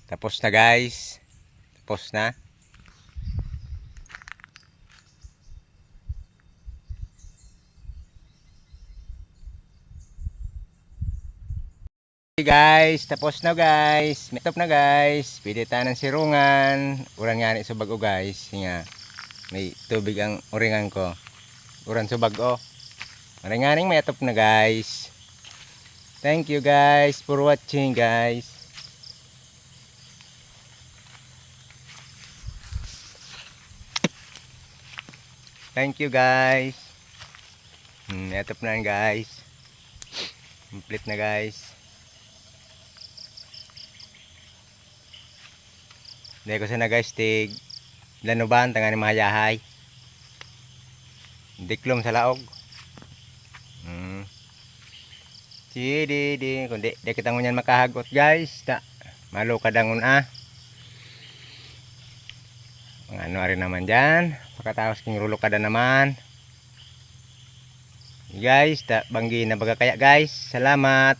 Tapos na guys. Tapos na. Okay guys, tapos na guys. Metop na guys. Pwede tanan sirungan. Urang nga ni sa bago guys. Nga. May tubig ang uringan ko. Uran sa bago. Maringaning metop na guys. Thank you guys for watching guys. Thank you guys. Metop na guys. Complete na guys. Dahil ko sana guys tig lanuban tangani mahayahay. Diklom sa laog. Sidi kundi di kita ngunyan makahagot guys. Ta malu kadangon Mga ano rin naman dyan. Pagkatapos king rulo kada naman. Guys, ta banggi na baga kaya guys. Salamat.